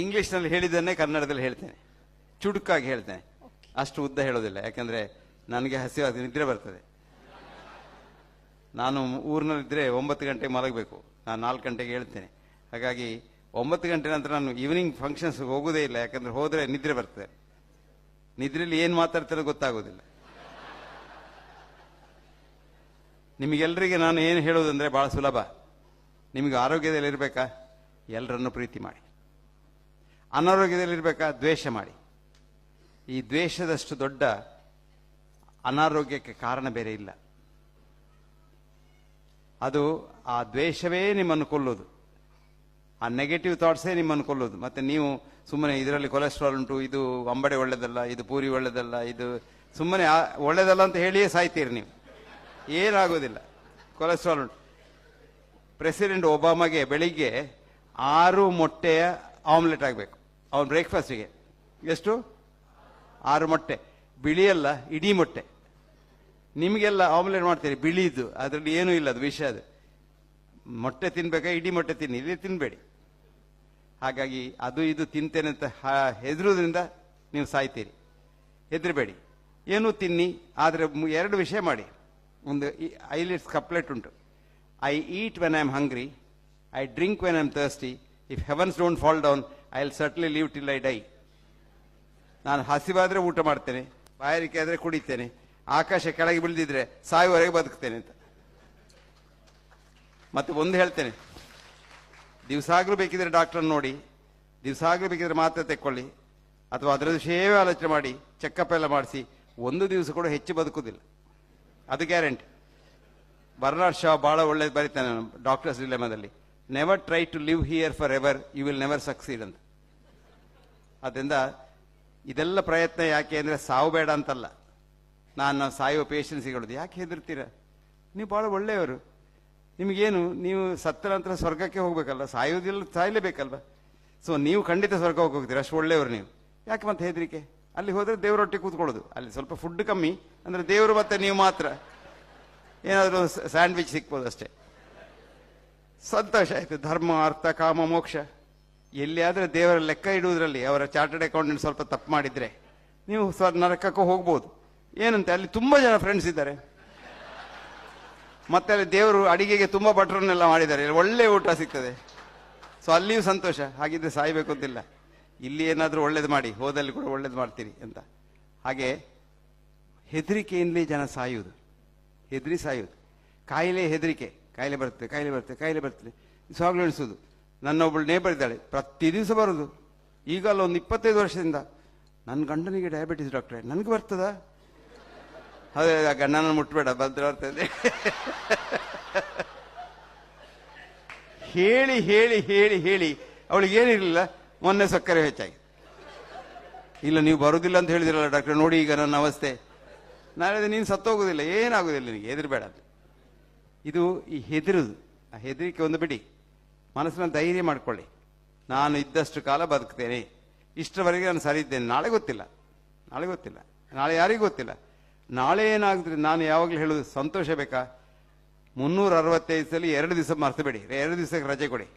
ಇಂಗ್ಲಿಷ್ನಲ್ಲಿ ಹೇಳಿದ್ದನ್ನೇ ಕನ್ನಡದಲ್ಲಿ ಹೇಳ್ತೇನೆ, ಚುಡುಕಾಗಿ ಹೇಳ್ತೇನೆ, ಅಷ್ಟು ಉದ್ದ ಹೇಳೋದಿಲ್ಲ. ಯಾಕಂದ್ರೆ ನನಗೆ ಹಸಿವಾದ ನಿದ್ರೆ ಬರ್ತದೆ. ನಾನು ಊರಿನಲ್ಲಿದ್ದರೆ 9 ಗಂಟೆಗೆ ಮಲಗಬೇಕು, ನಾನು 4 ಗಂಟೆಗೆ ಹೇಳ್ತೇನೆ. ಹಾಗಾಗಿ 9 ಗಂಟೆ ನಂತರ ನಾನು ಈವ್ನಿಂಗ್ ಫಂಕ್ಷನ್ಸ್ ಹೋಗೋದೇ ಇಲ್ಲ. ಯಾಕಂದ್ರೆ ಹೋದರೆ ನಿದ್ರೆ ಬರ್ತದೆ. ನಿದ್ರೆಯಲ್ಲಿ ಏನು ಮಾತಾಡ್ತಾರೆ ಗೊತ್ತಾಗೋದಿಲ್ಲ. ನಿಮಗೆಲ್ಲರಿಗೆ ನಾನು ಏನು ಹೇಳೋದಂದ್ರೆ ಬಹಳ ಸುಲಭ. ನಿಮಗೆ ಆರೋಗ್ಯದಲ್ಲಿರಬೇಕಾ, ಎಲ್ಲರನ್ನು ಪ್ರೀತಿ ಮಾಡಿ. ಅನಾರೋಗ್ಯದಲ್ಲಿರಬೇಕಾ, ದ್ವೇಷ ಮಾಡಿ. ಈ ದ್ವೇಷದಷ್ಟು ದೊಡ್ಡ ಅನಾರೋಗ್ಯಕ್ಕೆ ಕಾರಣ ಬೇರೆ ಇಲ್ಲ. ಅದು ಆ ದ್ವೇಷವೇ ನಿಮ್ಮನ್ನು ಕೊಲ್ಲೋದು, ಆ ನೆಗೆಟಿವ್ ಥಾಟ್ಸೇ ನಿಮ್ಮನ್ನು ಕೊಲ್ಲೋದು. ಮತ್ತೆ ನೀವು ಸುಮ್ಮನೆ ಇದರಲ್ಲಿ ಕೊಲೆಸ್ಟ್ರಾಲ್ ಉಂಟು, ಇದು ಅಂಬಡೆ ಒಳ್ಳೆದಲ್ಲ, ಇದು ಪೂರಿ ಒಳ್ಳೆದಲ್ಲ, ಇದು ಸುಮ್ಮನೆ ಒಳ್ಳೆದಲ್ಲ ಅಂತ ಹೇಳಿಯೇ ಸಾಯ್ತೀರಿ ನೀವು. ಏನಾಗೋದಿಲ್ಲ. ಕೊಲೆಸ್ಟ್ರಾಲ್ ಉಂಟು. ಪ್ರೆಸಿಡೆಂಟ್ ಒಬಾಮಗೆ ಬೆಳಿಗ್ಗೆ 6 ಮೊಟ್ಟೆಯ ಆಮ್ಲೆಟ್ ಆಗಬೇಕು ಅವನ ಬ್ರೇಕ್ಫಾಸ್ಟಿಗೆ. ಎಷ್ಟು? 6 ಮೊಟ್ಟೆ. ಬಿಳಿಯಲ್ಲ, ಇಡೀ ಮೊಟ್ಟೆ. ನಿಮಗೆಲ್ಲ ಆಮ್ಲೆಟ್ ಮಾಡ್ತೀರಿ ಬಿಳಿದು, ಅದರಲ್ಲಿ ಏನೂ ಇಲ್ಲ, ಅದು ವಿಷ. ಅದು ಮೊಟ್ಟೆ ತಿನ್ಬೇಕಾ, ಇಡೀ ಮೊಟ್ಟೆ ತಿನ್ನಿ, ಇಲ್ಲಿ ತಿನ್ಬೇಡಿ. ಹಾಗಾಗಿ ಅದು ಇದು ತಿಂತೇನೆ ಅಂತ ಹೆದರುವುದರಿಂದ ನೀವು ಸಾಯ್ತೀರಿ. ಹೆದರಬೇಡಿ, ಏನೂ ತಿನ್ನಿ. ಆದರೆ 2 ವಿಷಯ ಮಾಡಿ. ಒಂದು ಐಲಿಟ್ಸ್ ಕಪ್ಲೆಟ್ ಉಂಟು. I eat when I am hungry, I drink when I am thirsty, if heavens don't fall down I will ಸರ್ಟ್ಲಿ leave till I dye. ನಾನು ಹಸಿವಾದ್ರೆ ಊಟ ಮಾಡ್ತೇನೆ, ಬಾಯಾರಿಕೆ ಆದರೆ ಕುಡಿತೇನೆ, ಆಕಾಶ ಕೆಳಗೆ ಬೀಳ್ದಿದ್ರೆ ಸಾಯುವವರೆಗೆ ಬದುಕ್ತೇನೆ ಅಂತ. ಮತ್ತೆ ಒಂದು ಹೇಳ್ತೇನೆ, ದಿವಸಾಗ್ಲೂ ಬೇಕಿದ್ರೆ ಡಾಕ್ಟರ್ ನೋಡಿ, ದಿವಸಾಗ್ಲೂ ಬೇಕಿದ್ರೆ ಮಾತ್ರೆ ತೆಕ್ಕೊಳ್ಳಿ, ಅಥವಾ ಅದರ ವಿಷಯವೇ ಆಲೋಚನೆ ಮಾಡಿ ಚೆಕಪ್ ಎಲ್ಲ ಮಾಡಿಸಿ, 1 ದಿವಸ ಕೂಡ ಹೆಚ್ಚು ಬದುಕುವುದಿಲ್ಲ, ಅದು ಗ್ಯಾರಂಟಿ. ಬರ್ನಾರ್ಡ್ ಶಾ ಬಹಳ ಒಳ್ಳೇದು ಬರೀತಾನೆ ಡಾಕ್ಟರ್ಸ್ ಡಿಲೆಮಾದಲ್ಲಿ. Never try to live here forever, you will never succeed ಅಂತ. ಅದರಿಂದ ಇದೆಲ್ಲ ಪ್ರಯತ್ನ ಯಾಕೆ ಅಂದರೆ ಸಾವು ಬೇಡ ಅಂತಲ್ಲ. ನಾನು ಸಾಯುವ ಪೇಷನ್ಸ್ ಹೇಳೋದು. ಯಾಕೆ ಹೆದರ್ತೀರ? ನೀವು ಬಹಳ ಒಳ್ಳೆಯವರು. ನಿಮಗೇನು, ನೀವು ಸತ್ತ ನಂತರ ಸ್ವರ್ಗಕ್ಕೆ ಹೋಗ್ಬೇಕಲ್ಲ, ಸಾಯೋದಿಲ್ಲ, ಸಾಯಲೇಬೇಕಲ್ವ. ಸೊ ನೀವು ಖಂಡಿತ ಸ್ವರ್ಗ ಹೋಗ್ತೀರ, ಅಷ್ಟು ಒಳ್ಳೆಯವರು ನೀವು. ಯಾಕೆ ಮತ್ತೆ ಹೆದರಿಕೆ? ಅಲ್ಲಿ ಹೋದರೆ ದೇವರೊಟ್ಟಿಗೆ ಕೂತ್ಕೊಳ್ಳೋದು. ಅಲ್ಲಿ ಸ್ವಲ್ಪ ಫುಡ್ ಕಮ್ಮಿ, ಅಂದರೆ ದೇವರು ಮತ್ತೆ ನೀವು ಮಾತ್ರ ಏನಾದರೂ ಸ್ಯಾಂಡ್ವಿಚ್ ಸಿಕ್ಬೋದು ಅಷ್ಟೇ. ಸಂತೋಷ ಆಯ್ತು. ಧರ್ಮ, ಅರ್ಥ, ಕಾಮ, ಮೋಕ್ಷ ಎಲ್ಲಿಯಾದರೆ ದೇವರ ಲೆಕ್ಕ ಇಡುವುದರಲ್ಲಿ ಅವರ ಚಾರ್ಟರ್ಡ್ ಅಕೌಂಟೆಂಟ್ ಸ್ವಲ್ಪ ತಪ್ಪು ಮಾಡಿದ್ರೆ ನೀವು ನರಕಕ್ಕೂ ಹೋಗ್ಬೋದು. ಏನಂತೆ, ಅಲ್ಲಿ ತುಂಬಾ ಜನ ಫ್ರೆಂಡ್ಸ್ ಇದ್ದಾರೆ, ಮತ್ತೆ ಅಲ್ಲಿ ದೇವರು ಅಡಿಗೆಗೆ ತುಂಬಾ ಭಟ್ರನ್ನೆಲ್ಲ ಮಾಡಿದ್ದಾರೆ, ಒಳ್ಳೆ ಊಟ ಸಿಗ್ತದೆ. ಸೊ ಅಲ್ಲಿಯೂ ಸಂತೋಷ. ಹಾಗಿದ್ರೆ ಸಾಯ್ಬೇಕು ಅಂತಿಲ್ಲ. ಇಲ್ಲಿ ಏನಾದರೂ ಒಳ್ಳೇದು ಮಾಡಿ, ಹೋದಲ್ಲಿ ಕೂಡ ಒಳ್ಳೇದು ಮಾಡ್ತೀರಿ ಅಂತ. ಹಾಗೆ ಹೆದರಿಕೆಯಿಂದಲೇ ಜನ ಸಾಯುವುದು, ಹೆದರಿ ಸಾಯುವುದು. ಕಾಯಿಲೆ ಹೆದರಿಕೆ, ಕಾಯಿಲೆ ಬರ್ತದೆ, ಕಾಯಿಲೆ ಬರ್ತದೆ, ಕಾಯಿಲೆ ಬರ್ತದೆ, ಸ್ವಾಗಲು ಎಣಿಸೋದು. ನನ್ನೊಬ್ಬಳು ನೇಬರ್ ಇದ್ದಾಳೆ, ಪ್ರತಿ ದಿವಸ ಬರೋದು. ಈಗ ಅಲ್ಲ, ಒಂದು 25 ವರ್ಷದಿಂದ, ನನ್ನ ಗಂಡನಿಗೆ ಡಯಾಬಿಟಿಸ್ ಡಾಕ್ಟ್ರೆ, ನನಗೆ ಬರ್ತದ? ಅದೇ, ಗಂಡನ ಮುಟ್ಬೇಡ, ಬರ್ತದೆ ಹೇಳಿ ಹೇಳಿ ಹೇಳಿ ಹೇಳಿ ಅವಳಿಗೆ ಏನಿರಲಿಲ್ಲ. ಮೊನ್ನೆ ಸಕ್ಕರೆ ಹೆಚ್ಚಾಗಿ. ಇಲ್ಲ, ನೀವು ಬರುವುದಿಲ್ಲ ಅಂತ ಹೇಳಿದಿರಲ್ಲ ಡಾಕ್ಟರ್, ನೋಡಿ ಈಗ ನನ್ನ ಅವಸ್ಥೆ. ನಾಳೆ ನೀನು ಸತ್ತೋಗೋದಿಲ್ಲ, ಏನಾಗೋದಿಲ್ಲ, ನಿನಗೆ ಹೆದರಬೇಡ ಅಂತ. ಇದು ಈ ಹೆದರುದು, ಆ ಹೆದರಿಕೆ ಒಂದು ಬಿಡಿ. ಮನಸ್ಸಿನ ಧೈರ್ಯ ಮಾಡ್ಕೊಳ್ಳಿ. ನಾನು ಇದ್ದಷ್ಟು ಕಾಲ ಬದುಕ್ತೇನೆ, ಇಷ್ಟರವರೆಗೆ ನಾನು ಸರಿ ಇದ್ದೇನೆ. ನಾಳೆ ಗೊತ್ತಿಲ್ಲ, ನಾಳೆ ಗೊತ್ತಿಲ್ಲ, ನಾಳೆ ಯಾರಿಗೂ ಗೊತ್ತಿಲ್ಲ. ನಾಳೆ ಏನಾಗುತ್ತೆ? ನಾನು ಯಾವಾಗಲೂ ಹೇಳೋದು, ಸಂತೋಷ ಬೇಕಾ? 365 ಸಲ 2 ದಿವಸ ಮರ್ತು ಬೇಡಿ, 2 ದಿವಸಕ್ಕೆ ರಜೆ ಕೊಡಿ.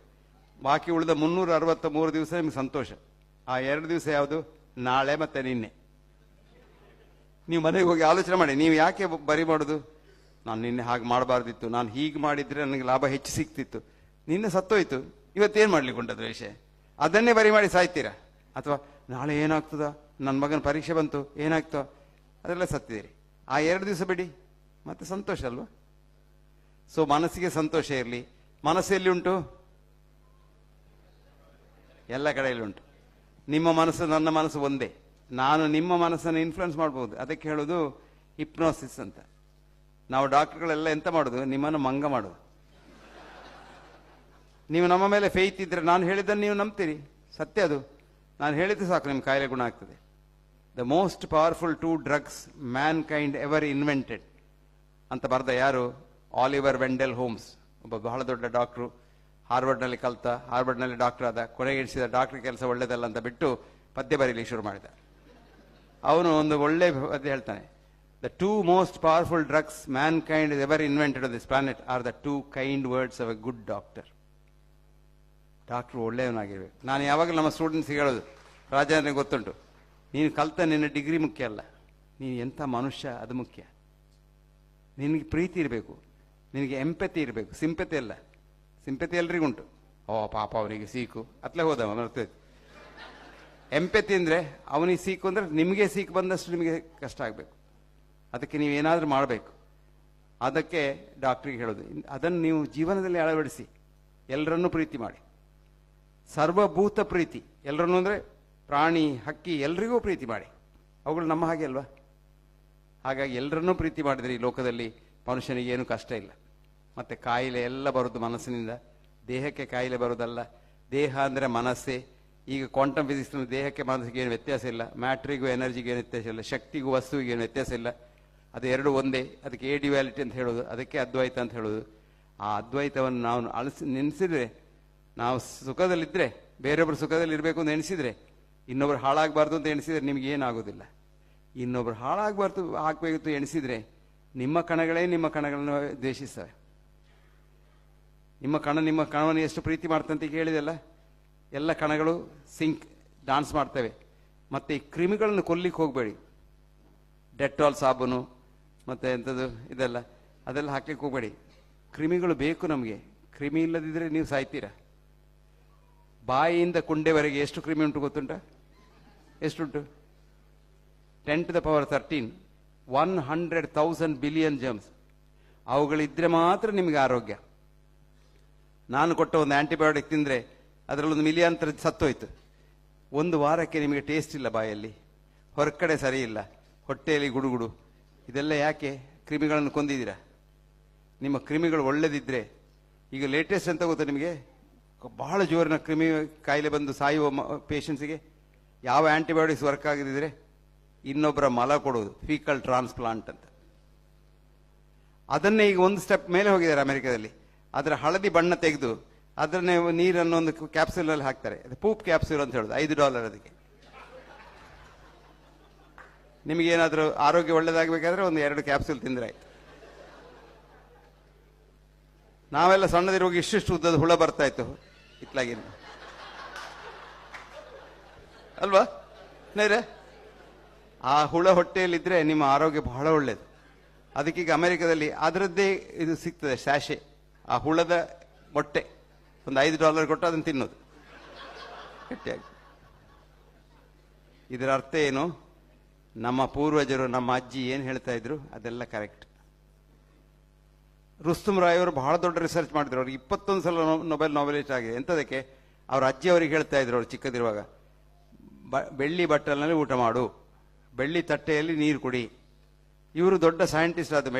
ಬಾಕಿ ಉಳಿದ 363 ದಿವಸ ನಿಮ್ಗೆ ಸಂತೋಷ. ಆ 2 ದಿವಸ ಯಾವುದು? ನಾಳೆ ಮತ್ತೆ ನಿನ್ನೆ. ನೀವು ಮನೆಗೆ ಹೋಗಿ ಆಲೋಚನೆ ಮಾಡಿ, ನೀವು ಯಾಕೆ ಬರಿ ಮಾಡೋದು? ನಾನು ನಿನ್ನೆ ಹಾಗೆ ಮಾಡಬಾರ್ದಿತ್ತು, ನಾನು ಹೀಗೆ ಮಾಡಿದ್ರೆ ನನಗೆ ಲಾಭ ಹೆಚ್ಚು ಸಿಗ್ತಿತ್ತು, ನಿನ್ನೆ ಸತ್ತೋಯ್ತು, ಇವತ್ತೇನು ಮಾಡ್ಲಿಕ್ಕೆ ಉಂಟದು ವಿಷಯ? ಅದನ್ನೇ ಬರಿ ಮಾಡಿ ಸಾಯ್ತೀರಾ? ಅಥವಾ ನಾಳೆ ಏನಾಗ್ತದ, ನನ್ನ ಮಗನ ಪರೀಕ್ಷೆ ಬಂತು, ಏನಾಗ್ತೋ, ಅದೆಲ್ಲ ಸತ್ತಿದ್ದೀರಿ. ಆ 2 ದಿವಸ ಬಿಡಿ, ಮತ್ತೆ ಸಂತೋಷ ಅಲ್ವಾ? ಸೊ ಮನಸ್ಸಿಗೆ ಸಂತೋಷ ಇರಲಿ. ಮನಸ್ಸೆಲ್ಲಿ ಉಂಟು? ಎಲ್ಲ ಕಡೆಯಲ್ಲಿ ಉಂಟು. ನಿಮ್ಮ ಮನಸ್ಸು ನನ್ನ ಮನಸ್ಸು ಒಂದೇ. ನಾನು ನಿಮ್ಮ ಮನಸ್ಸನ್ನು ಇನ್ಫ್ಲುಯೆನ್ಸ್ ಮಾಡ್ಬೋದು. ಅದಕ್ಕೆ ಹೇಳೋದು ಹಿಪ್ನೋಸಿಸ್ ಅಂತ. ನಾವು ಡಾಕ್ಟರ್ಗಳೆಲ್ಲ ಎಂತ ಮಾಡೋದು? ನಿಮ್ಮನ್ನು ಮಂಗ ಮಾಡೋದು. ನೀವು ನಮ್ಮ ಮೇಲೆ ಫೇತ್ ಇದ್ರೆ ನಾನು ಹೇಳಿದ್ದನ್ನು ನೀವು ನಂಬ್ತೀರಿ, ಸತ್ಯ ಅದು. ನಾನು ಹೇಳಿದ್ದು ಸಾಕು, ನಿಮ್ಮ ಕಾಯಿಲೆ ಗುಣ ಆಗ್ತದೆ. The most powerful 2 drugs man kind ever invented ಅಂತ ಬರೆದ ಯಾರು? ಆಲಿವರ್ ವೆಂಡೆಲ್ ಹೋಮ್ಸ್, ಒಬ್ಬ ಬಹಳ ದೊಡ್ಡ ಡಾಕ್ಟ್ರು. ಹಾರ್ವರ್ಡ್ನಲ್ಲಿ ಕಲ್ತ, ಹಾರ್ವರ್ಡ್ನಲ್ಲಿ ಡಾಕ್ಟರ್ ಆದ, ಕೊನೆಗೆ ಎಣಿಸಿದ ಡಾಕ್ಟರ್ ಕೆಲಸ ಒಳ್ಳೇದಲ್ಲ ಅಂತ ಬಿಟ್ಟು ಪದ್ಯ ಬರೀಲಿ ಶುರು ಮಾಡಿದ. ಅವನು ಒಂದು ಒಳ್ಳೆ ಪದ್ಯ ಹೇಳ್ತಾನೆ, the 2 most powerful drugs mankind has ever invented on this planet are the 2 kind words of a good doctor. Doctor ಒಳ್ಳೆಯವನಾಗಿರ್ಬೇಕು. ನಾನು ಯಾವಾಗಲೂ ನಮ್ಮ ಸ್ಟೂಡೆಂಟ್ಸ್ಗೆ ಹೇಳೋದು, ರಾಜೇಂದ್ರನಿಗೆ ಗೊತ್ತುಂಟು, ನೀನು ಕಲ್ತ ನಿನ್ನ ಡಿಗ್ರಿ ಮುಖ್ಯ ಅಲ್ಲ, ನೀನು ಎಂಥ ಮನುಷ್ಯ ಅದು ಮುಖ್ಯ. ನಿನಗೆ ಪ್ರೀತಿ ಇರಬೇಕು, ನಿನಗೆ ಎಂಪತಿ ಇರಬೇಕು, ಸಿಂಪತಿ ಅಲ್ಲ. ಸಿಂಪತಿ ಎಲ್ರಿಗುಂಟು, ಓ ಪಾಪ ಅವರಿಗೆ ಸೀಕು ಅತ್ಲೇ ಹೋದವ ಮರ್ತೈತೆ. ಎಂಪತಿ ಅಂದರೆ ಅವನಿಗೆ ಸೀಕು ಅಂದರೆ ನಿಮಗೆ ಸೀಕು ಬಂದಷ್ಟು ನಿಮಗೆ ಕಷ್ಟ ಆಗಬೇಕು. ಅದಕ್ಕೆ ನೀವೇನಾದರೂ ಮಾಡಬೇಕು. ಅದಕ್ಕೆ ಡಾಕ್ಟ್ರಿಗೆ ಹೇಳೋದು, ಅದನ್ನು ನೀವು ಜೀವನದಲ್ಲಿ ಅಳವಡಿಸಿ. ಎಲ್ಲರನ್ನೂ ಪ್ರೀತಿ ಮಾಡಿ, ಸರ್ವಭೂತ ಪ್ರೀತಿ. ಎಲ್ಲರನ್ನೂ ಅಂದರೆ ಪ್ರಾಣಿ, ಹಕ್ಕಿ, ಎಲ್ರಿಗೂ ಪ್ರೀತಿ ಮಾಡಿ. ಅವುಗಳು ನಮ್ಮ ಹಾಗೆ ಅಲ್ವಾ? ಹಾಗಾಗಿ ಎಲ್ಲರನ್ನೂ ಪ್ರೀತಿ ಮಾಡಿದರೆ ಈ ಲೋಕದಲ್ಲಿ ಮನುಷ್ಯನಿಗೆ ಏನು ಕಷ್ಟ ಇಲ್ಲ. ಮತ್ತು ಕಾಯಿಲೆ ಎಲ್ಲ ಬರೋದು ಮನಸ್ಸಿನಿಂದ. ದೇಹಕ್ಕೆ ಕಾಯಿಲೆ ಬರೋದಲ್ಲ. ದೇಹ ಅಂದರೆ ಮನಸ್ಸೇ. ಈಗ ಕ್ವಾಂಟಮ್ ಫಿಸಿಕ್ಸ್ನಲ್ಲಿ ದೇಹಕ್ಕೆ ಮನಸ್ಸಿಗೆ ಏನು ವ್ಯತ್ಯಾಸ ಇಲ್ಲ, ಮ್ಯಾಟ್ರಿಗೂ ಎನರ್ಜಿಗೆ ಏನು ವ್ಯತ್ಯಾಸ ಇಲ್ಲ, ಶಕ್ತಿಗೂ ವಸ್ತುವಿಗೆ ಏನು ವ್ಯತ್ಯಾಸ ಇಲ್ಲ. ಅದು ಎರಡು ಒಂದೇ. ಅದಕ್ಕೆ ಎ ಡ್ಯುಯಾಲಿಟಿ ಅಂತ ಹೇಳೋದು, ಅದಕ್ಕೆ ಅದ್ವೈತ ಅಂತ ಹೇಳೋದು. ಆ ಅದ್ವೈತವನ್ನು ನಾವು ನೆನೆಸಿದ್ರೆ, ನಾವು ಸುಖದಲ್ಲಿದ್ದರೆ, ಬೇರೊಬ್ಬರು ಸುಖದಲ್ಲಿ ಇರಬೇಕು ಅಂತ ಎಣಿಸಿದರೆ, ಇನ್ನೊಬ್ರು ಹಾಳಾಗಬಾರ್ದು ಅಂತ ಎಣಿಸಿದರೆ ನಿಮ್ಗೆ ಏನಾಗೋದಿಲ್ಲ. ಇನ್ನೊಬ್ರು ಹಾಳಾಗಬಾರ್ದು ಆಗಬೇಕು ಎಣಿಸಿದರೆ ನಿಮ್ಮ ಕಣಗಳೇ ನಿಮ್ಮ ಕಣಗಳನ್ನು ದ್ವೇಷಿಸ್ತವೆ. ನಿಮ್ಮ ಕಣವನ್ನು ಎಷ್ಟು ಪ್ರೀತಿ ಮಾಡ್ತಂತ ಕೇಳಿದೆಲ್ಲ, ಎಲ್ಲ ಕಣಗಳು ಡಾನ್ಸ್ ಮಾಡ್ತವೆ. ಮತ್ತು ಈ ಕ್ರಿಮಿಗಳನ್ನು ಕೊಲ್ಲಿಕ್ಕೆ ಹೋಗಬೇಡಿ. ಡೆಟಾಲ್ ಸಾಬೂನು ಮತ್ತು ಎಂಥದ್ದು ಇದೆಲ್ಲ ಅದೆಲ್ಲ ಹಾಕ್ಲಿಕ್ಕೆ ಹೋಗಬೇಡಿ. ಕ್ರಿಮಿಗಳು ಬೇಕು ನಮಗೆ. ಕ್ರಿಮಿ ಇಲ್ಲದಿದ್ದರೆ ನೀವು ಸಾಯ್ತೀರ. ಬಾಯಿಯಿಂದ ಕುಂಡೆವರೆಗೆ ಎಷ್ಟು ಕ್ರಿಮಿ ಉಂಟು ಗೊತ್ತುಂಟ? ಎಷ್ಟುಂಟು? 10⁻13 100,000 ಬಿಲಿಯನ್ ಜರ್ಮ್ಸ್. ಅವುಗಳಿದ್ರೆ ಮಾತ್ರ ನಿಮಗೆ ಆರೋಗ್ಯ. ನಾನು ಕೊಟ್ಟ ಒಂದು ಆಂಟಿಬಯೋಟಿಕ್ ತಿಂದರೆ ಅದರಲ್ಲೊಂದು ಮಿಲಿಯಾಂತರ ಸತ್ತೋಯ್ತು. ಒಂದು ವಾರಕ್ಕೆ ನಿಮಗೆ ಟೇಸ್ಟ್ ಇಲ್ಲ ಬಾಯಲ್ಲಿ, ಹೊರಗಡೆ ಸರಿ ಇಲ್ಲ, ಹೊಟ್ಟೆಯಲ್ಲಿ ಗುಡುಗುಡು. ಇದೆಲ್ಲ ಯಾಕೆ? ಕ್ರಿಮಿಗಳನ್ನು ಕೊಂದಿದ್ದೀರಾ. ನಿಮ್ಮ ಕ್ರಿಮಿಗಳು ಒಳ್ಳೆದಿದ್ದರೆ, ಈಗ ಲೇಟೆಸ್ಟ್ ಅಂತ ಗೊತ್ತಾ ನಿಮಗೆ, ಬಹಳ ಜೋರಿನ ಕ್ರಿಮಿ ಕಾಯಿಲೆ ಬಂದು ಸಾಯುವ ಪೇಷಂಟ್ಸಿಗೆ ಯಾವ ಆಂಟಿಬಯೋಟಿಕ್ಸ್ ವರ್ಕ್ ಆಗದಿದ್ರೆ ಇನ್ನೊಬ್ಬರ ಮಲ ಕೊಡುವುದು, ಫೀಕಲ್ ಟ್ರಾನ್ಸ್ಪ್ಲಾಂಟ್ ಅಂತ. ಅದನ್ನೇ ಈಗ ಒಂದು ಸ್ಟೆಪ್ ಮೇಲೆ ಹೋಗಿದ್ದಾರೆ ಅಮೆರಿಕದಲ್ಲಿ. ಅದರ ಹಳದಿ ಬಣ್ಣ ತೆಗೆದು ಅದನ್ನೇ ನೀರನ್ನು ಒಂದು ಕ್ಯಾಪ್ಸೂಲಲ್ಲಿ ಹಾಕ್ತಾರೆ. ಅದು ಪೂಪ್ ಕ್ಯಾಪ್ಸೂಲ್ ಅಂತ ಹೇಳೋದು. $5 ಅದಕ್ಕೆ. ನಿಮಗೇನಾದರೂ ಆರೋಗ್ಯ ಒಳ್ಳೇದಾಗಬೇಕಾದ್ರೆ ಒಂದು 2 ಕ್ಯಾಪ್ಸೂಲ್ ತಿಂದರೆ ಆಯ್ತು. ನಾವೆಲ್ಲ ಸಣ್ಣದಿರುವಾಗ ಇಷ್ಟಿಷ್ಟು ಉದ್ದದ ಹುಳ ಬರ್ತಾ ಇತ್ತು ಇತ್ಲಾಗಿನ, ಅಲ್ವಾ ನೇರೆ? ಆ ಹುಳ ಹೊಟ್ಟೆಯಲ್ಲಿದ್ದರೆ ನಿಮ್ಮ ಆರೋಗ್ಯ ಬಹಳ ಒಳ್ಳೆಯದು. ಅದಕ್ಕೀಗ ಅಮೆರಿಕದಲ್ಲಿ ಅದರದ್ದೇ ಇದು ಸಿಗ್ತದೆ, ಸ್ಯಾಶೆ. ಆ ಹುಳದ ಮೊಟ್ಟೆ ಒಂದು $5 ಕೊಟ್ಟು ಅದನ್ನು ತಿನ್ನೋದು ಗಟ್ಟಿಯಾಗಿ. ಇದರ ಅರ್ಥ ಏನು? ನಮ್ಮ ಪೂರ್ವಜರು, ನಮ್ಮ ಅಜ್ಜಿ ಏನು ಹೇಳ್ತಾ ಇದ್ರು ಅದೆಲ್ಲ ಕರೆಕ್ಟ್. ರುಸ್ತುಂ ರಾಯ್ ಅವರು ಬಹಳ ದೊಡ್ಡ ರಿಸರ್ಚ್ ಮಾಡಿದ್ರು. ಅವ್ರಿಗೆ 21 ಸಲ ನೊಬೆಲಿಸ್ಟ್ ಆಗಿದೆ. ಎಂಥದಕ್ಕೆ? ಅವ್ರ ಅಜ್ಜಿ ಅವ್ರಿಗೆ ಹೇಳ್ತಾ ಇದ್ರು, ಅವ್ರು ಚಿಕ್ಕದಿರುವಾಗ, ಬೆಳ್ಳಿ ಬಟ್ಟಲಿನಲ್ಲಿ ಊಟ ಮಾಡು, ಬೆಳ್ಳಿ ತಟ್ಟೆಯಲ್ಲಿ ನೀರು ಕುಡಿ. ಇವರು ದೊಡ್ಡ ಸೈಂಟಿಸ್ಟ್ ಆದರು,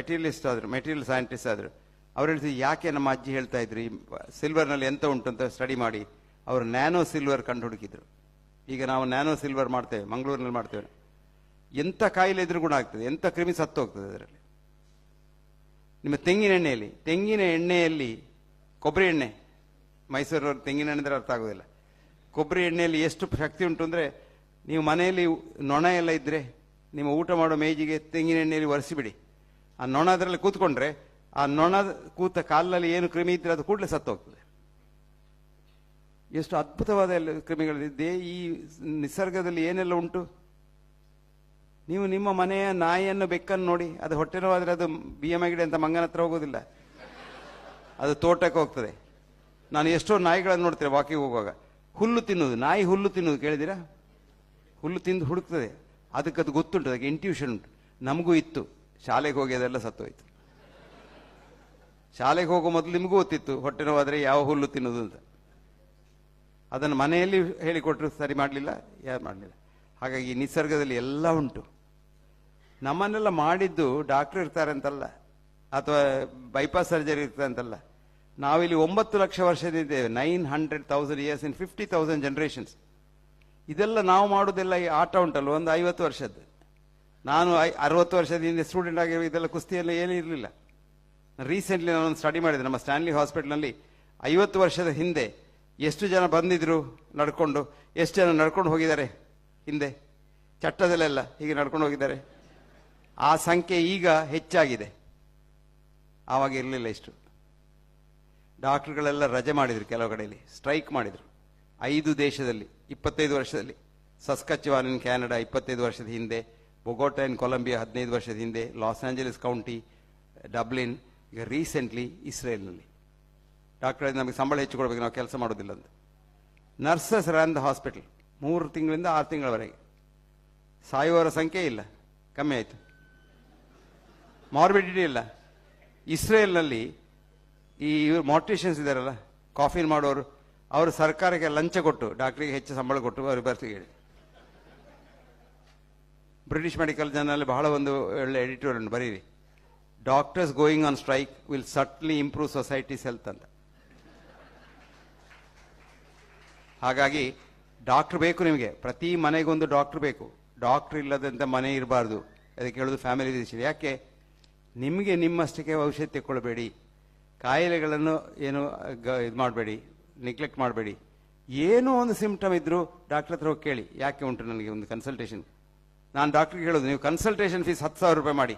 ಮೆಟೀರಿಯಲ್ ಸೈಂಟಿಸ್ಟ್ ಆದರು. ಅವ್ರು ಹೇಳ್ತಿದ್ರು, ಯಾಕೆ ನಮ್ಮ ಅಜ್ಜಿ ಹೇಳ್ತಾ ಇದ್ರು ಈ ಸಿಲ್ವರ್ನಲ್ಲಿ ಎಂತ ಉಂಟು ಅಂತ ಸ್ಟಡಿ ಮಾಡಿ ಅವರು ನ್ಯಾನೋ ಸಿಲ್ವರ್ ಕಂಡು ಹುಡುಕಿದ್ರು. ಈಗ ನಾವು ನ್ಯಾನೋ ಸಿಲ್ವರ್ ಮಾಡ್ತೇವೆ, ಮಂಗಳೂರಿನಲ್ಲಿ ಮಾಡ್ತೇವೆ. ಎಂಥ ಕಾಯಿಲೆ ಇದ್ರೂ ಗುಣ ಆಗ್ತದೆ, ಎಂಥ ಕ್ರಿಮಿ ಸತ್ತು ಹೋಗ್ತದೆ ಅದರಲ್ಲಿ. ನಿಮ್ಮ ತೆಂಗಿನ ಎಣ್ಣೆಯಲ್ಲಿ ಕೊಬ್ಬರಿ ಎಣ್ಣೆ, ಮೈಸೂರವ್ರು ತೆಂಗಿನ ಎಣ್ಣೆ ಅಂದರೆ ಅರ್ಥ ಆಗೋದಿಲ್ಲ. ಕೊಬ್ಬರಿ ಎಣ್ಣೆಯಲ್ಲಿ ಎಷ್ಟು ಶಕ್ತಿ ಉಂಟು ಅಂದರೆ, ನೀವು ಮನೆಯಲ್ಲಿ ನೊಣ ಎಲ್ಲ ಇದ್ದರೆ ನಿಮ್ಮ ಊಟ ಮಾಡೋ ಮೇಜಿಗೆ ತೆಂಗಿನ ಎಣ್ಣೆಯಲ್ಲಿ ಒರೆಸಿಬಿಡಿ. ಆ ನೊಣ ಅದರಲ್ಲಿ ಕೂತ್ಕೊಂಡ್ರೆ ಆ ನೊಣ ಕೂತ ಕಾಲಿನಲ್ಲಿ ಏನು ಕ್ರಿಮಿ ಇದ್ರೆ ಅದು ಕೂಡಲೇ ಸತ್ತು ಹೋಗ್ತದೆ. ಎಷ್ಟು ಅದ್ಭುತವಾದ ಎಲ್ಲ ಕ್ರಿಮಿಗಳಿದೆ ಈ ನಿಸರ್ಗದಲ್ಲಿ, ಏನೆಲ್ಲ ಉಂಟು. ನೀವು ನಿಮ್ಮ ಮನೆಯ ನಾಯಿಯನ್ನು, ಬೆಕ್ಕನ್ನು ನೋಡಿ, ಅದು ಹೊಟ್ಟೆ ನೋವಾದರೆ ಅದು BMI ಅಂತ ಮಂಗನ ಹತ್ರ ಹೋಗೋದಿಲ್ಲ, ಅದು ತೋಟಕ್ಕೆ ಹೋಗ್ತದೆ. ನಾನು ಎಷ್ಟೋ ನಾಯಿಗಳನ್ನು ನೋಡ್ತೇನೆ ವಾಕಿಂಗ್ ಹೋಗುವಾಗ, ಹುಲ್ಲು ತಿನ್ನುವುದು. ನಾಯಿ ಹುಲ್ಲು ತಿನ್ನುವುದು ಕೇಳಿದಿರಾ? ಹುಲ್ಲು ತಿಂದು ಹುಡುಕ್ತದೆ. ಅದಕ್ಕೆ ಅದು ಗೊತ್ತುಂಟು, ಅದಕ್ಕೆ ಇಂಟ್ಯೂಷನ್ ಉಂಟು. ನಮಗೂ ಇತ್ತು. ಶಾಲೆಗೆ ಹೋಗಿ ಅದೆಲ್ಲ ಸತ್ತೋಯ್ತು. ಶಾಲೆಗೆ ಹೋಗೋ ಮೊದಲು ನಿಮಗೂ ಗೊತ್ತಿತ್ತು ಹೊಟ್ಟೆ ನೋವಾದರೆ ಯಾವ ಹುಲ್ಲು ತಿನ್ನೋದು ಅಂತ. ಅದನ್ನು ಮನೆಯಲ್ಲಿ ಹೇಳಿಕೊಟ್ರು, ಸರಿ ಮಾಡಲಿಲ್ಲ, ಯಾರು ಮಾಡಲಿಲ್ಲ. ಹಾಗಾಗಿ ನಿಸರ್ಗದಲ್ಲಿ ಎಲ್ಲ ಉಂಟು. ನಮ್ಮನ್ನೆಲ್ಲ ಮಾಡಿದ್ದು ಡಾಕ್ಟರ್ ಇರ್ತಾರೆ ಅಂತಲ್ಲ, ಅಥವಾ ಬೈಪಾಸ್ ಸರ್ಜರಿ ಇರ್ತಾರೆ ಅಂತಲ್ಲ. ನಾವಿಲ್ಲಿ 9 ಲಕ್ಷ ವರ್ಷದಿದ್ದೇವೆ. 900,000 years in 50,000 generations. ಇದೆಲ್ಲ ನಾವು ಮಾಡೋದೆಲ್ಲ ಈ ಆಟ ಉಂಟಲ್ಲ, ಒಂದು 50 ವರ್ಷದ್ದು. ನಾನು 60 ವರ್ಷದ ಹಿಂದೆ ಸ್ಟೂಡೆಂಟ್ ಆಗಿ ಇದೆಲ್ಲ ಕುಸ್ತಿಯೆಲ್ಲ ಏನೂ ಇರಲಿಲ್ಲ. ರೀಸೆಂಟ್ಲಿ ನಾನೊಂದು ಸ್ಟಡಿ ಮಾಡಿದೆ. ನಮ್ಮ ಸ್ಟ್ಯಾನ್ಲಿ ಹಾಸ್ಪಿಟಲ್ನಲ್ಲಿ 50 ವರ್ಷದ ಹಿಂದೆ ಎಷ್ಟು ಜನ ಬಂದಿದ್ರು ನಡ್ಕೊಂಡು, ಎಷ್ಟು ಜನ ನಡ್ಕೊಂಡು ಹೋಗಿದ್ದಾರೆ ಹಿಂದೆ, ಚಟ್ಟದಲ್ಲೆಲ್ಲ ಹೀಗೆ ನಡ್ಕೊಂಡು ಹೋಗಿದ್ದಾರೆ. ಆ ಸಂಖ್ಯೆ ಈಗ ಹೆಚ್ಚಾಗಿದೆ, ಆವಾಗ ಇರಲಿಲ್ಲ ಇಷ್ಟು. ಡಾಕ್ಟರ್ಗಳೆಲ್ಲ ರಜೆ ಮಾಡಿದ್ರು, ಕೆಲವು ಕಡೆಯಲ್ಲಿ ಸ್ಟ್ರೈಕ್ ಮಾಡಿದರು. 5 ದೇಶದಲ್ಲಿ 25 ವರ್ಷದಲ್ಲಿ. ಸಸ್ಕಚುವಾನ್ ಇನ್ ಕ್ಯಾನಡಾ 25 ವರ್ಷದ ಹಿಂದೆ, ಬೊಗೋಟಾ ಇನ್ ಕೊಲಂಬಿಯಾ 15 ವರ್ಷದ ಹಿಂದೆ, ಲಾಸ್ ಆಂಜಲೀಸ್ ಕೌಂಟಿ, ಡಬ್ಲಿನ್, ಈಗ ರೀಸೆಂಟ್ಲಿ ಇಸ್ರೇಲ್ನಲ್ಲಿ. ಡಾಕ್ಟರ್ ನಮಗೆ ಸಂಬಳ ಹೆಚ್ಚು ಕೊಡಬೇಕು, ನಾವು ಕೆಲಸ ಮಾಡೋದಿಲ್ಲ ಅಂತ. ನರ್ಸಸ್ ರನ್ ದ ಹಾಸ್ಪಿಟಲ್ 3 ತಿಂಗಳಿಂದ 6 ತಿಂಗಳವರೆಗೆ. ಸಾಯುವವರ ಸಂಖ್ಯೆ ಇಲ್ಲ, ಕಮ್ಮಿ ಆಯಿತು. ಮಾರ್ಬಿಡಿಟಿ ಇಲ್ಲ. ಇಸ್ರೇಲ್ನಲ್ಲಿ ಈ ಮಾರ್ಟಿಷಿಯನ್ಸ್ ಇದ್ದಾರಲ್ಲ, ಕಾಫಿನ್ ಮಾಡೋರು, ಅವರು ಸರ್ಕಾರಕ್ಕೆ ಲಂಚ ಕೊಟ್ಟು ಡಾಕ್ಟರಿಗೆ ಹೆಚ್ಚು ಸಂಬಳ ಕೊಟ್ಟು ಅವ್ರಿಗೆ ಬರ್ತಿಗೆ ಹೇಳಿ. ಬ್ರಿಟಿಷ್ ಮೆಡಿಕಲ್ ಜರ್ನಲ್ ಬಹಳ ಒಂದು ಒಳ್ಳೆ ಎಡಿಟೋರಿಯಲ್ ಉಂಟು, ಬರೀರಿ. Doctors going on strike will subtly improve society's health ಅಂತ. ಹಾಗಾಗಿ ಡಾಕ್ಟರ್ ಬೇಕು ನಿಮಗೆ, ಪ್ರತಿ ಮನೆಗೊಂದು ಡಾಕ್ಟರ್ ಬೇಕು. ಡಾಕ್ಟರ್ ಇಲ್ಲದಂತ ಮನೆ ಇರಬಾರ್ದು. ಅದಕ್ಕೆ ಹೇಳೋದು ಫ್ಯಾಮಿಲಿ ಫಿಸಿಷಿಯನ್. ಯಾಕೆ? ನಿಮಗೆ ನಿಮ್ಮಷ್ಟಕ್ಕೆ ಔಷಧಿ ತೆಕ್ಕೊಳ್ಬೇಡಿ, ಕಾಯಿಲೆಗಳನ್ನು ಏನು ಇದು ಮಾಡಬೇಡಿ, ನೆಗ್ಲೆಕ್ಟ್ ಮಾಡಬೇಡಿ. ಏನೋ ಒಂದು ಸಿಂಪ್ಟಮ್ ಇದ್ದರೂ ಡಾಕ್ಟರ್ ಹತ್ರ ಹೋಗಿ ಕೇಳಿ, ಯಾಕೆ ಉಂಟು ನನಗೆ ಒಂದು ಕನ್ಸಲ್ಟೇಷನ್. ನಾನು ಡಾಕ್ಟ್ರಿಗೆ ಹೇಳೋದು, ನೀವು ಕನ್ಸಲ್ಟೇಷನ್ ಫೀಸ್ 10,000 ರೂಪಾಯಿ ಮಾಡಿ,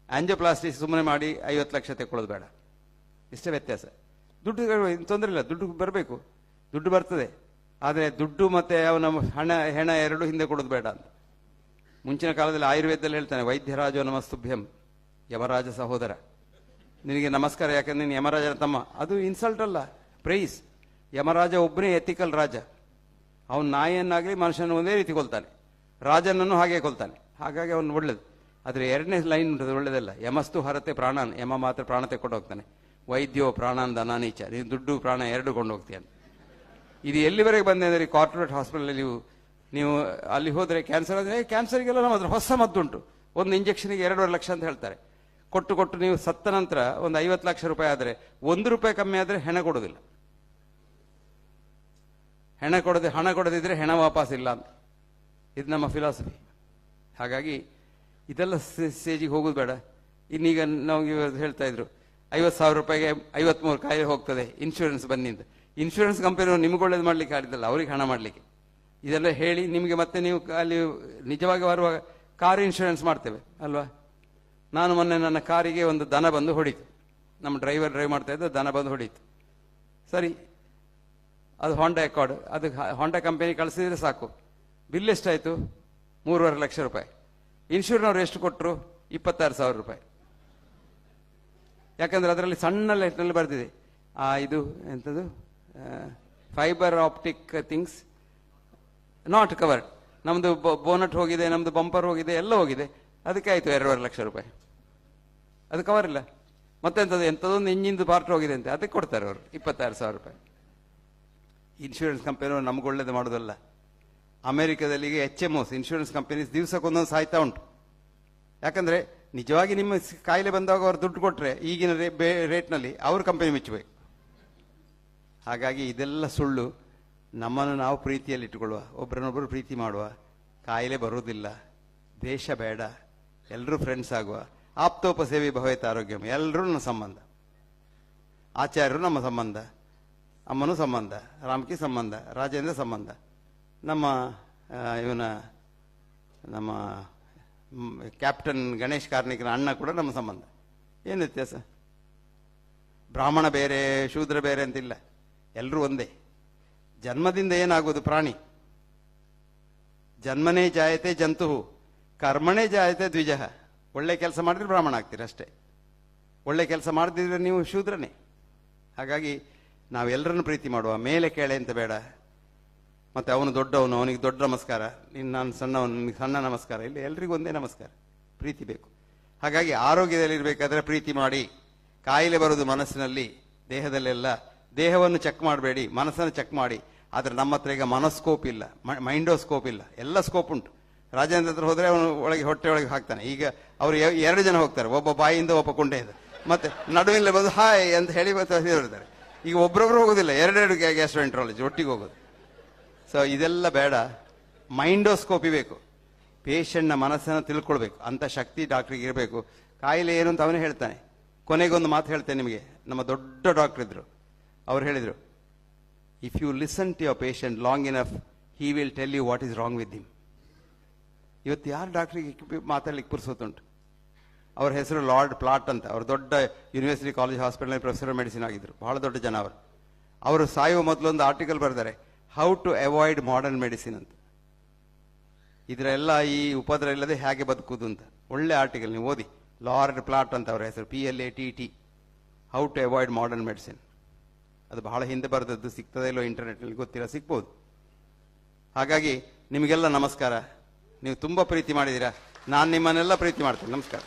ಆಂಜಿಯೋಪ್ಲಾಸ್ಟಿ ಸುಮ್ಮನೆ ಮಾಡಿ 50 ಲಕ್ಷ ತೆಕ್ಕೊಳ್ಳೋದು ಬೇಡ. ಇಷ್ಟೇ ವ್ಯತ್ಯಾಸ. ದುಡ್ಡು ತೊಂದರೆ ಇಲ್ಲ, ದುಡ್ಡು ಬರಬೇಕು, ದುಡ್ಡು ಬರ್ತದೆ. ಆದರೆ ದುಡ್ಡು ಮತ್ತು ಅವನ ಹೆಣ ಎರಡು ಹಿಂದೆ ಕೊಡೋದು ಬೇಡ ಅಂತ. ಮುಂಚಿನ ಕಾಲದಲ್ಲಿ ಆಯುರ್ವೇದದಲ್ಲಿ ಹೇಳ್ತಾನೆ, ವೈದ್ಯರಾಜೋ ನಮಸ್ತುಭ್ಯಂ, ಯಮರಾಜ ಸಹೋದರ, ನಿನಗೆ ನಮಸ್ಕಾರ, ಯಾಕಂದ್ರೆ ನೀನು ಯಮರಾಜನ ತಮ್ಮ. ಅದು ಇನ್ಸಲ್ಟ್ ಅಲ್ಲ, ಪ್ರೈಸ್. ಯಮರಾಜ ಒಬ್ಬನೇ ಎಥಿಕಲ್ ರಾಜ. ಅವನು ನಾಯಿಯನ್ನಾಗಲಿ ಮನುಷ್ಯನ ಒಂದೇ ರೀತಿ ಕೊಲ್ತಾನೆ, ರಾಜನನ್ನು ಹಾಗೆ ಕೊಲ್ತಾನೆ. ಹಾಗಾಗಿ ಅವನು ಒಳ್ಳೇದು. ಆದರೆ 2ನೇ ಲೈನ್ ಉಂಟದು ಒಳ್ಳೇದಲ್ಲ. ಯಮಸ್ತು ಹರತೆ ಪ್ರಾಣಾನ್, ಯಮ ಮಾತ್ರ ಪ್ರಾಣ ತೆಕ್ಕೊಂಡು ಹೋಗ್ತಾನೆ. ವೈದ್ಯೋ ಪ್ರಾಣಾನ್ ಧನಾನೀಚ, ನೀನು ದುಡ್ಡು ಪ್ರಾಣ ಎರಡು ಕೊಂಡು ಹೋಗ್ತೀಯ. ಇದು ಎಲ್ಲಿವರೆಗೆ ಬಂದೆ ಅಂದರೆ, ಕಾರ್ಪೊರೇಟ್ ಹಾಸ್ಪಿಟಲಲ್ಲಿ ನೀವು ಅಲ್ಲಿ ಹೋದರೆ ಕ್ಯಾನ್ಸರ್ ಅಂದರೆ, ಕ್ಯಾನ್ಸರ್ಗೆಲ್ಲ ನಮ್ಮ ಹತ್ರ ಹೊಸ ಮದ್ದುಂಟು, ಒಂದು ಇಂಜೆಕ್ಷನ್ಗೆ 2.5 ಲಕ್ಷ ಅಂತ ಹೇಳ್ತಾರೆ. ಕೊಟ್ಟು ನೀವು ಸತ್ತ ನಂತರ ಒಂದು 50 ಲಕ್ಷ ರೂಪಾಯಿ ಆದರೆ, 1 ರೂಪಾಯಿ ಕಮ್ಮಿ ಆದರೆ ಹೆಣ ಕೊಡೋದಿಲ್ಲ. ಹಣ ಕೊಡದಿದ್ರೆ ಹೆಣ ವಾಪಸ್ ಇಲ್ಲ ಅಂತ. ಇದು ನಮ್ಮ ಫಿಲಾಸಫಿ. ಹಾಗಾಗಿ ಇದೆಲ್ಲ ಸ್ಟೇಜಿಗೆ ಹೋಗೋದು ಬೇಡ. ಇನ್ನೀಗ ನಾವು ಹೇಳ್ತಾ ಇದ್ರು, 50,000 ರೂಪಾಯಿಗೆ 53 ಕಾಯಿಲೆ ಹೋಗ್ತದೆ, ಇನ್ಶೂರೆನ್ಸ್ ಬನ್ನಿಂದ. ಇನ್ಶೂರೆನ್ಸ್ ಕಂಪನಿಯವರು ನಿಮ್ಗೆ ಒಳ್ಳೇದು ಮಾಡ್ಲಿಕ್ಕೆ ಆಡಿದ್ದಲ್ಲ, ಅವ್ರಿಗೆ ಹಣ ಮಾಡಲಿಕ್ಕೆ. ಇದೆಲ್ಲ ಹೇಳಿ ನಿಮಗೆ ಮತ್ತೆ ನೀವು ಅಲ್ಲಿ ನಿಜವಾಗಿ ಬರುವಾಗ ಕಾರ್ ಇನ್ಶೂರೆನ್ಸ್ ಮಾಡ್ತೇವೆ ಅಲ್ವಾ. ನಾನು ಮೊನ್ನೆ ನನ್ನ ಕಾರಿಗೆ ಒಂದು ದನ ಬಂದು ಹೊಡೀತು. ನಮ್ಮ ಡ್ರೈವರ್ ಡ್ರೈವ್ ಮಾಡ್ತಾ ಇದ್ದ, ದನ ಬಂದು ಹೊಡೀತು. ಸರಿ, ಅದು ಹೋಂಡಾ ಅಕಾರ್ಡ್, ಅದು ಹೋಂಡಾ ಕಂಪನಿ ಕಳಿಸಿದ್ರೆ ಸಾಕು. ಬಿಲ್ ಎಷ್ಟಾಯಿತು? 3.5 ಲಕ್ಷ ರೂಪಾಯಿ. ಇನ್ಶೂರೆನ್ಸ್ ಎಷ್ಟು ಕೊಟ್ಟರು? 26,000 ರೂಪಾಯಿ. ಯಾಕಂದ್ರೆ ಅದರಲ್ಲಿ ಸಣ್ಣ ಲೆಟ್ನಲ್ಲಿ ಬರ್ತಿದೆ, ಇದು ಎಂಥದ್ದು, fibre optic things not covered. ನಮ್ಮದು ಬೋನಟ್ ಹೋಗಿದೆ, ನಮ್ಮದು ಬಂಪರ್ ಹೋಗಿದೆ, ಎಲ್ಲ ಹೋಗಿದೆ. ಅದಕ್ಕೆ ಆಯಿತು 2.5 ಲಕ್ಷ ರೂಪಾಯಿ. ಅದು ಕವರ್ ಇಲ್ಲ. ಮತ್ತೆಂಥದ್ದು ಎಂಥದೊಂದು ಇಂಜಿನ್ದು ಪಾರ್ಟ್ ಹೋಗಿದೆ ಅಂತ, ಅದಕ್ಕೆ ಕೊಡ್ತಾರೆ ಅವರು 26,000 ರೂಪಾಯಿ. ಇನ್ಶೂರೆನ್ಸ್ ಕಂಪನಿಯವರು ನಮ್ಗೆ ಒಳ್ಳೇದು ಮಾಡೋದಲ್ಲ. ಅಮೆರಿಕದಲ್ಲಿ ಈಗ HMOs, ಇನ್ಶೂರೆನ್ಸ್ ಕಂಪನೀಸ್, ದಿವಸಕ್ಕೊಂದೊಂದು ಸಾಯ್ತಾ ಉಂಟು. ಯಾಕಂದ್ರೆ ನಿಜವಾಗಿ ನಿಮ್ಮ ಕಾಯಿಲೆ ಬಂದಾಗ ಅವ್ರು ದುಡ್ಡು ಕೊಟ್ಟರೆ ಈಗಿನ ರೇಟ್ನಲ್ಲಿ ಅವ್ರ ಕಂಪನಿ ಮೆಚ್ಚಬೇಕು. ಹಾಗಾಗಿ ಇದೆಲ್ಲ ಸುಳ್ಳು. ನಮ್ಮನ್ನು ನಾವು ಪ್ರೀತಿಯಲ್ಲಿ ಇಟ್ಟುಕೊಳ್ಳುವ, ಒಬ್ಬರನ್ನೊಬ್ಬರು ಪ್ರೀತಿ ಮಾಡುವ, ಕಾಯಿಲೆ ಬರುವುದಿಲ್ಲ, ದೇಶ ಬೇಡ, ಎಲ್ಲರೂ ಫ್ರೆಂಡ್ಸ್ ಆಗುವ. ಆಪ್ತೋಪಸೇವಿ ಭವೇತ್ ಆರೋಗ್ಯಂ, ಎಲ್ಲರೂ ನಮ್ಮ ಸಂಬಂಧ. ಆಚಾರ್ಯರು ನಮ್ಮ ಸಂಬಂಧ, ಅಮ್ಮನೂ ಸಂಬಂಧ, ರಾಮ್ಕಿ ಸಂಬಂಧ, ರಾಜೇಂದ್ರ ಸಂಬಂಧ, ನಮ್ಮ ಕ್ಯಾಪ್ಟನ್ ಗಣೇಶ್ ಕಾರ್ಣಿಕನ ಅಣ್ಣ ಕೂಡ ನಮ್ಮ ಸಂಬಂಧ. ಏನು ವ್ಯತ್ಯಾಸ? ಬ್ರಾಹ್ಮಣ ಬೇರೆ ಶೂದ್ರ ಬೇರೆ ಅಂತಿಲ್ಲ, ಎಲ್ಲರೂ ಒಂದೇ. ಜನ್ಮದಿಂದ ಏನಾಗೋದು? ಪ್ರಾಣಿ. ಜನ್ಮನೇ ಜಾಯತೆ ಜಂತು, ಕರ್ಮಣೇ ಜಾಯತೆ ದ್ವಿಜಃ. ಒಳ್ಳೆ ಕೆಲಸ ಮಾಡಿದ್ರೆ ಬ್ರಾಹ್ಮಣ ಆಗ್ತೀರ ಅಷ್ಟೇ, ಒಳ್ಳೆ ಕೆಲಸ ಮಾಡದಿದ್ರೆ ನೀವು ಶೂದ್ರನೇ. ಹಾಗಾಗಿ ನಾವೆಲ್ಲರನ್ನು ಪ್ರೀತಿ ಮಾಡುವ, ಮೇಲೆ ಕೆಳೆ ಅಂತ ಬೇಡ. ಮತ್ತೆ ಅವನು ದೊಡ್ಡವನು, ಅವನಿಗೆ ದೊಡ್ಡ ನಮಸ್ಕಾರ, ನಾನು ಸಣ್ಣವನು, ನಿನಗೆ ಸಣ್ಣ ನಮಸ್ಕಾರ ಇಲ್ಲ, ಎಲ್ರಿಗೂ ಒಂದೇ ನಮಸ್ಕಾರ. ಪ್ರೀತಿ ಬೇಕು. ಹಾಗಾಗಿ ಆರೋಗ್ಯದಲ್ಲಿರಬೇಕಾದ್ರೆ ಪ್ರೀತಿ ಮಾಡಿ. ಕಾಯಿಲೆ ಬರೋದು ಮನಸ್ಸಿನಲ್ಲಿ, ದೇಹದಲ್ಲೆಲ್ಲ. ದೇಹವನ್ನು ಚೆಕ್ ಮಾಡಬೇಡಿ, ಮನಸ್ಸನ್ನು ಚೆಕ್ ಮಾಡಿ. ಆದರೆ ನಮ್ಮ ಹತ್ರ ಈಗ ಮನಸ್ಕೋಪ್ ಇಲ್ಲ, ಮೈಂಡೋಸ್ಕೋಪ್ ಇಲ್ಲ, ಎಲ್ಲ ಸ್ಕೋಪ್ ಉಂಟು. ರಾಜೇಂದ್ರ ಹತ್ರ ಹೋದ್ರೆ ಅವನು ಒಳಗೆ ಹೊಟ್ಟೆ ಒಳಗೆ ಹಾಕ್ತಾನೆ. ಈಗ ಅವರು 2 ಜನ ಹೋಗ್ತಾರೆ, ಒಬ್ಬ ಬಾಯಿಂದ ಒಬ್ಬ ಕೊಂಡೆಯಿಂದ, ಮತ್ತೆ ನಡುವಿಲ್ಲ ಬಂದು ಹಾಯ್ ಅಂತ ಹೇಳಿ ಬರ್ತಾರೆ. ಈಗ ಒಬ್ಬರೊಬ್ರು ಹೋಗೋದಿಲ್ಲ, 2 ಗ್ಯಾಸ್ಟ್ರೋಎಂಟ್ರಾಲಜಿ ಒಟ್ಟಿಗೆ ಹೋಗೋದು. ಸೊ ಇದೆಲ್ಲ ಬೇಡ, ಮೈಂಡೋಸ್ಕೋಪಿ ಬೇಕು. ಪೇಷಂಟ್ನ ಮನಸ್ಸನ್ನು ತಿಳ್ಕೊಳ್ಬೇಕು, ಅಂತ ಶಕ್ತಿ ಡಾಕ್ಟ್ರಿಗೆ ಇರಬೇಕು. ಕಾಯಿಲೆ ಏನು ಅಂತ ಅವನೇ ಹೇಳ್ತಾನೆ. ಕೊನೆಗೊಂದು ಮಾತು ಹೇಳ್ತೇನೆ ನಿಮಗೆ. ನಮ್ಮ ದೊಡ್ಡ ಡಾಕ್ಟರ್ ಇದ್ರು, ಅವ್ರು ಹೇಳಿದರು, if you listen to your patient long enough, he will tell you what is wrong with him. ಇವತ್ತು ಯಾರು ಡಾಕ್ಟ್ರಿಗೆ ಮಾತಾಡ್ಲಿಕ್ಕೆ ಪುರ್ಸೋತುಂಟು? ಅವ್ರ ಹೆಸರು ಲಾರ್ಡ್ ಪ್ಲಾಟ್ ಅಂತ. ಅವರು ದೊಡ್ಡ university college hospital professor medicine ಆಗಿದ್ರು, ಬಹಳ ದೊಡ್ಡ ಜನ ಅವರು. ಅವರು ಸಾಯುವ ಮೊದಲೊಂದು ಆರ್ಟಿಕಲ್ ಬರೆದಾರೆ, how to avoid modern medicine ಅಂತ. ಇದರೆಲ್ಲ ಈ ಉಪದ್ರ ಇಲ್ಲದೆ ಹೇಗೆ ಬದುಕುವುದು ಅಂತ ಒಳ್ಳೆ ಆರ್ಟಿಕಲ್, ನೀವು ಓದಿ. ಲಾರ್ಡ್ ಪ್ಲಾಟ್ ಅಂತ ಅವರ ಹೆಸರು, PLATT, how to avoid modern medicine. ಅದು ಬಹಳ ಹಿಂದೆ ಬರೆದದ್ದು, ಸಿಗ್ತದೆ ಇಲ್ಲೋ ಇಂಟರ್ನೆಟ್ನಲ್ಲಿ ಗೊತ್ತಿಲ್ಲ, ಸಿಗ್ಬೋದು. ಹಾಗಾಗಿ ನಿಮಗೆಲ್ಲ ನಮಸ್ಕಾರ. ನೀವು ತುಂಬ ಪ್ರೀತಿ ಮಾಡಿದ್ದೀರಾ, ನಾನು ನಿಮ್ಮನ್ನೆಲ್ಲ ಪ್ರೀತಿ ಮಾಡ್ತೇನೆ. ನಮಸ್ಕಾರ.